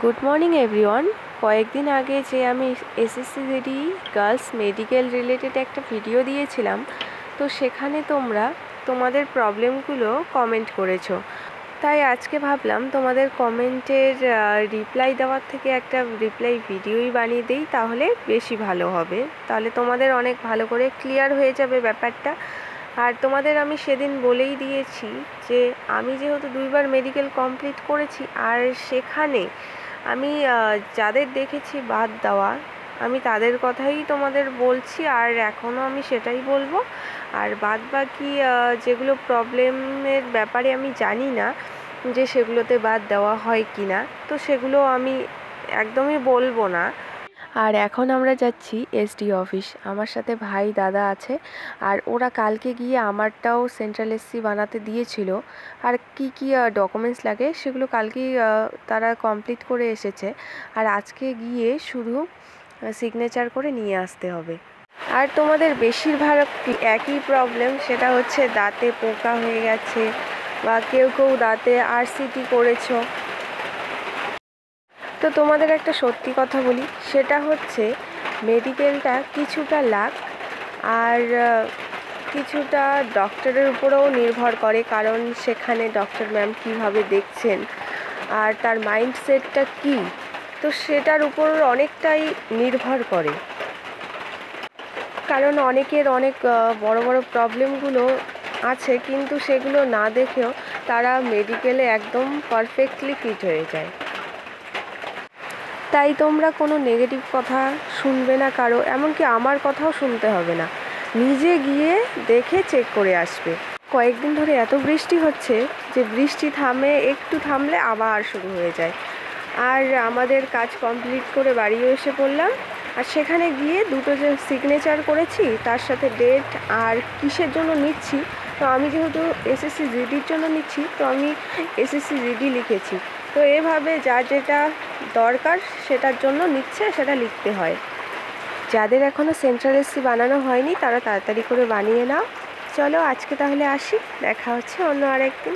Good morning everyone. কয়েকদিন আগে যে আমি SSC GD girls medical related একটা ভিডিও দিয়েছিলাম, তো সেখানে তোমরা তোমাদের প্রবলেমগুলো কমেন্ট করেছো। তাই আজকে ভাবলাম তোমাদের কমেন্টের রিপ্লাই দেওয়ার থেকে একটা রিপ্লাই ভিডিওই বানিয়ে দিই, তাহলে বেশি ভালো হবে। তাহলে তোমাদের অনেক ভালো করে ক্লিয়ার হয়ে যাবে ব্যাপারটা। আর তোমাদের আমি সেদিন বলেই দিয়েছি যে আমি যেহেতু 2বার মেডিকেল কমপ্লিট করেছি, আর সেখানে আমি যাদের দেখেছি বাদ দেওয়া, আমি তাদের কথাই তোমাদের বলছি, আর এখনও আমি সেটাই বলবো। আর বাদ বাকি যেগুলো প্রবলেমের ব্যাপারে আমি জানি না যে সেগুলোতে বাদ দেওয়া হয় কি না, তো সেগুলো আমি একদমই বলবো না। আর এখন আমরা যাচ্ছি এসডি অফিস। আমার সাথে ভাই দাদা আছে, আর ওরা কালকে গিয়ে আমারটাও সেন্ট্রাল এসসি বানাতে দিয়েছিল। আর কি কি ডকুমেন্টস লাগে সেগুলো কালকেই তারা কমপ্লিট করে এসেছে, আর আজকে গিয়ে শুধু সিগনেচার করে নিয়ে আসতে হবে। আর তোমাদের বেশিরভাগ একই প্রবলেম, সেটা হচ্ছে দাঁতে পোকা হয়ে গেছে, বা কেউ কেউ দাঁতে আরসিটি করেছো। তো তোমাদের একটা সত্যি কথা বলি, সেটা হচ্ছে মেডিকেলটা কিছুটা লাক আর কিছুটা ডক্টরের উপরেও নির্ভর করে, কারণ সেখানে ডক্টর ম্যাম কীভাবে দেখছেন আর তার মাইন্ডসেটটা কী, তো সেটার উপর অনেকটাই নির্ভর করে। কারণ অনেকের অনেক বড় বড় প্রবলেমগুলো আছে, কিন্তু সেগুলো না দেখেও তারা মেডিকেলে একদম পারফেক্টলি ফিট হয়ে যায়। তাই তোমরা কোনো নেগেটিভ কথা শুনবে না কারো, এমনকি আমার কথাও শুনতে হবে না, নিজে গিয়ে দেখে চেক করে আসবে। কয়েকদিন ধরে এত বৃষ্টি হচ্ছে যে বৃষ্টি একটু থামলে আবার শুরু হয়ে যায়। আর আমাদের কাজ কমপ্লিট করে বাড়িও এসে পড়লাম, আর সেখানে গিয়ে দুটো যে সিগনেচার করেছি তার সাথে ডেট আর কিসের জন্য নিচ্ছি। তো আমি যেহেতু এসএসসি জিডির জন্য নিচ্ছি, তো আমি এসএসসি জিডি লিখেছি। তো এভাবে যার যেটা দরকার সেটার জন্য নিচ্ছে সেটা লিখতে হয়। যাদের এখনও সেন্ট্রাল এসসি বানানো হয়নি তারা তাড়াতাড়ি করে বানিয়ে নাও। চলো আজকে তাহলে আসি, দেখা হচ্ছে অন্য আরেকদিন।